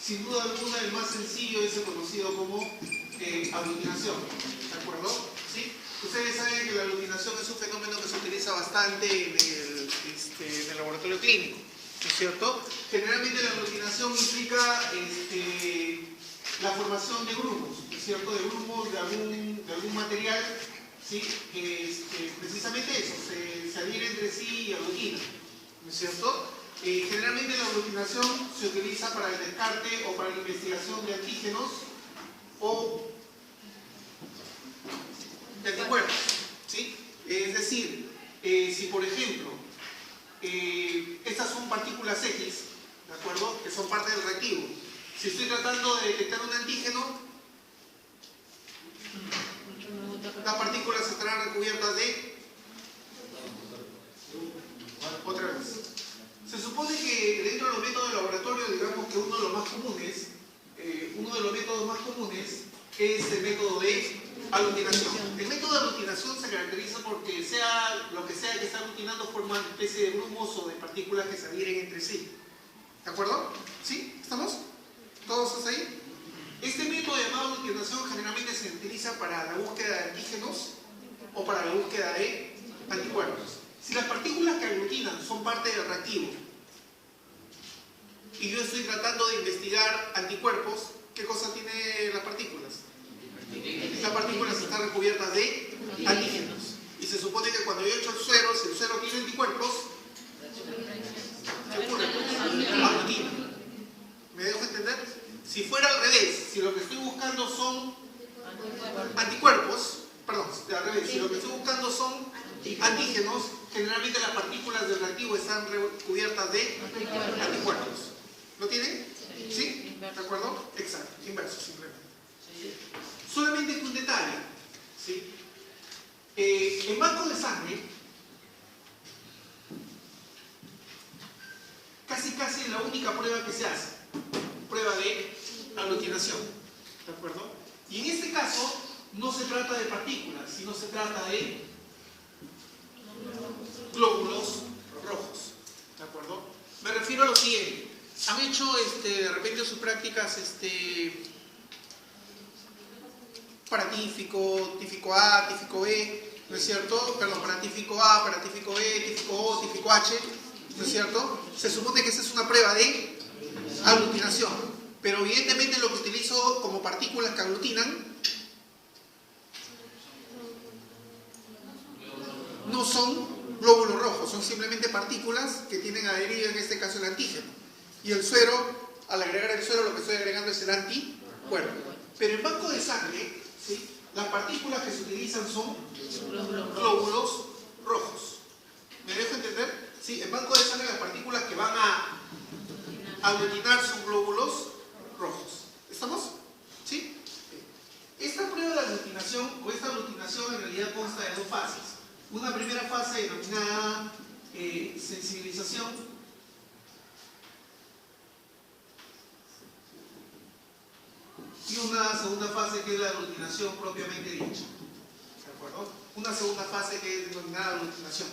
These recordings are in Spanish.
sin duda alguna el más sencillo es el conocido como aglutinación, ¿de acuerdo? ¿Sí? Ustedes saben que la aglutinación es un fenómeno que se utiliza bastante en el laboratorio clínico, ¿no es cierto? Generalmente la aglutinación implica la formación de grumos, ¿no es cierto? De grumos de algún material, ¿sí? Que precisamente eso, se adhiere entre sí y aglutina, ¿no es cierto? Generalmente la aglutinación se utiliza para el descarte o para la investigación de antígenos o de anticuerpos, ¿sí? Es decir, si por ejemplo estas son partículas X, ¿de acuerdo? Que son parte del reactivo. Si estoy tratando de detectar un antígeno, las partículas estarán recubiertas de... Otra vez. Se supone que dentro de los métodos de laboratorio, digamos que uno de los métodos más comunes es el método de aglutinación. El método de aglutinación se caracteriza porque sea lo que sea que está aglutinando forma una especie de grumos o de partículas que se adhieren entre sí. ¿De acuerdo? ¿Sí? ¿Estamos? ¿Todos hasta ahí? Este método llamado aglutinación generalmente se utiliza para la búsqueda de antígenos o para la búsqueda de anticuerpos. Si las partículas que aglutinan son parte del reactivo y yo estoy tratando de investigar anticuerpos, ¿qué cosa tiene las partículas? Las partículas están recubiertas de antígenos. Y se supone que cuando yo echo el suero, si el suero tiene anticuerpos, ¿qué ocurre? Aglutina. ¿Me dejo entender? Si fuera al revés, si lo que estoy buscando son anticuerpos, perdón, al revés, si lo que estoy buscando son antígenos, generalmente las partículas del reactivo están recubiertas de anticuerpos. ¿Lo tienen? ¿Sí? ¿De acuerdo? Exacto, inverso simplemente. Solamente que un detalle, ¿sí? En banco de sangre, casi la única prueba que se hace, prueba de aglutinación, ¿de acuerdo? Y en este caso, no se trata de partículas, sino se trata de glóbulos rojos, ¿de acuerdo? Me refiero a lo siguiente. Han hecho de repente sus prácticas para tífico, tífico A, tífico B, ¿no es cierto? Perdón, para tífico A, para tífico B, tífico O, tífico H, ¿no es cierto? Se supone que esa es una prueba de aglutinación, pero evidentemente lo que utilizo como partículas que aglutinan no son glóbulos rojos, son simplemente partículas que tienen adherido en este caso el antígeno. Y el suero, al agregar el suero, lo que estoy agregando es el anticuerpo. Pero en banco de sangre, ¿sí? Las partículas que se utilizan son glóbulos rojos. ¿Me dejo entender? Sí, en banco de sangre las partículas que van a aglutinar son glóbulos rojos. ¿Estamos? ¿Sí? Esta prueba de aglutinación, o esta aglutinación en realidad consta de dos fases. Una primera fase denominada sensibilización, y una segunda fase que es la aglutinación propiamente dicha. ¿De acuerdo? Una segunda fase que es denominada aglutinación.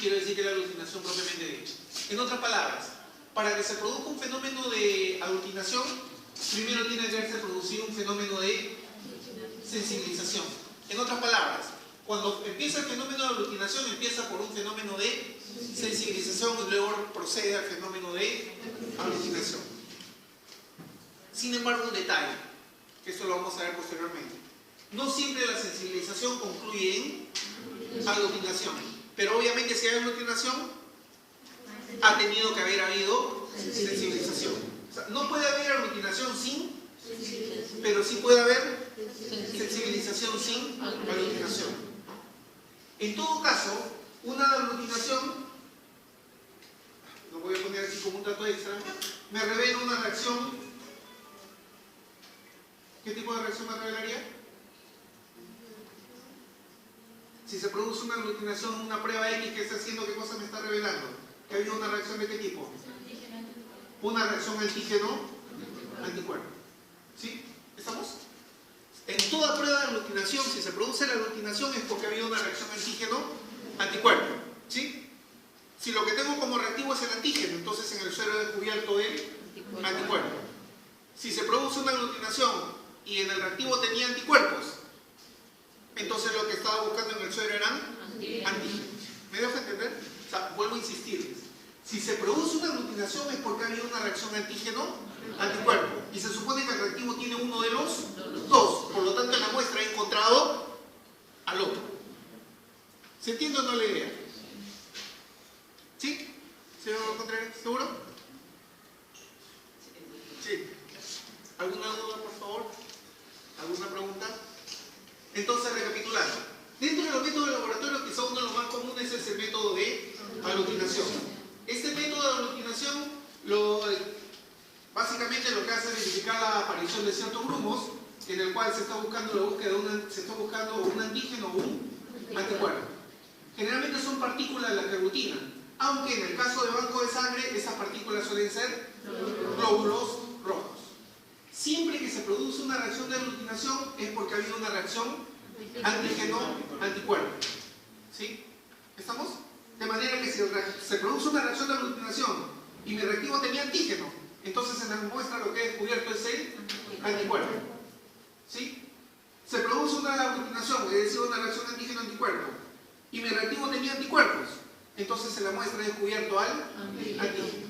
Quiero decir que es la aglutinación propiamente dicha. En otras palabras, para que se produzca un fenómeno de aglutinación, primero tiene que haberse producido un fenómeno de sensibilización. En otras palabras, cuando empieza el fenómeno de aglutinación, empieza por un fenómeno de sensibilización y luego procede al fenómeno de aglutinación. Sin embargo, un detalle, que esto lo vamos a ver posteriormente. No siempre la sensibilización concluye en aglutinación, pero obviamente si hay aglutinación, ha tenido que haber habido sensibilización. O sea, no puede haber aglutinación sin, pero sí puede haber sensibilización sin aglutinación. En todo caso, una aglutinación, lo voy a poner aquí como un dato extra, me revela una reacción. ¿Qué tipo de reacción me revelaría? Si se produce una aglutinación, una prueba X que está haciendo, ¿qué cosa me está revelando? Que ha habido una reacción de qué tipo. Una reacción antígeno-anticuerpo. ¿Sí? ¿Estamos? En toda prueba de aglutinación, si se produce la aglutinación es porque ha habido una reacción antígeno-anticuerpo. ¿Sí? Si lo que tengo como reactivo es el antígeno, entonces en el suero he descubierto el anticuerpo. Si se produce una aglutinación y en el reactivo tenía anticuerpos, entonces lo que estaba buscando en el suero eran antígenos. ¿Me dejo entender? O sea, vuelvo a insistirles. Si se produce una aglutinación es porque ha habido una reacción antígeno-anticuerpo. Y se supone que el reactivo tiene uno de los dos. Por lo tanto, en la muestra he encontrado al otro. ¿Se entiende o no la idea? ¿Sí? ¿Señor Contreras? ¿Seguro? Sí. ¿Alguna duda, por favor? ¿Alguna pregunta? Entonces, recapitulando. Dentro de los métodos de laboratorio, quizá uno de los más comunes es el método de aglutinación. Este método de aglutinación, básicamente lo que hace es verificar la aparición de ciertos grumos, en el cual se está buscando un antígeno o un anticuerpo. Generalmente son partículas las que aglutinan, aunque en el caso de banco de sangre, esas partículas suelen ser glóbulos rojos. Siempre que se produce una reacción de aglutinación es porque ha habido una reacción antígeno-anticuerpo. ¿Sí? ¿Estamos? De manera que si se produce una reacción de aglutinación y mi reactivo tenía antígeno, entonces en la muestra lo que he descubierto es el anticuerpo. ¿Sí? Se produce una aglutinación, es decir, una reacción antígeno-anticuerpo, y mi reactivo tenía anticuerpos, entonces en la muestra he descubierto al antígeno.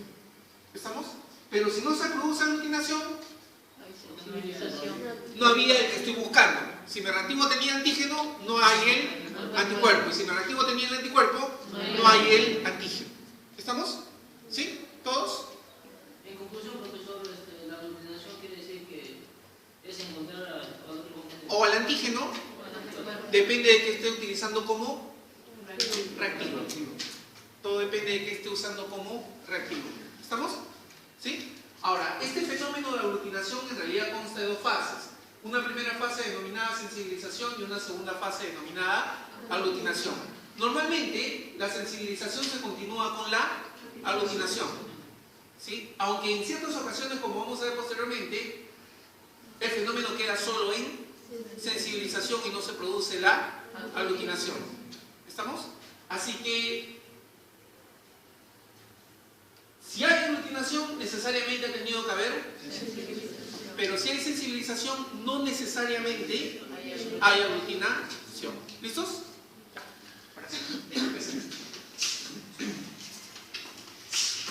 ¿Estamos? Pero si no se produce aglutinación, no había el que estoy buscando. Si mi reactivo tenía antígeno, no hay el anticuerpo. Y si mi reactivo tenía el anticuerpo, no hay el antígeno. ¿Estamos? ¿Sí? ¿Todos? En conclusión, profesor, la aglutinación quiere decir que es encontrar al otro componente. O al antígeno, depende de qué esté utilizando como reactivo. Todo depende de qué esté usando como reactivo. ¿Estamos? ¿Sí? Ahora, este fenómeno de aglutinación en realidad consta de dos fases. Una primera fase denominada sensibilización y una segunda fase denominada aglutinación. Normalmente, la sensibilización se continúa con la aglutinación. ¿Sí? Aunque en ciertas ocasiones, como vamos a ver posteriormente, el fenómeno queda solo en sensibilización y no se produce la aglutinación. ¿Estamos? Así que, si hay aglutinación, necesariamente ha tenido que haber, pero si hay sensibilización, no necesariamente hay aglutinación. ¿Listos?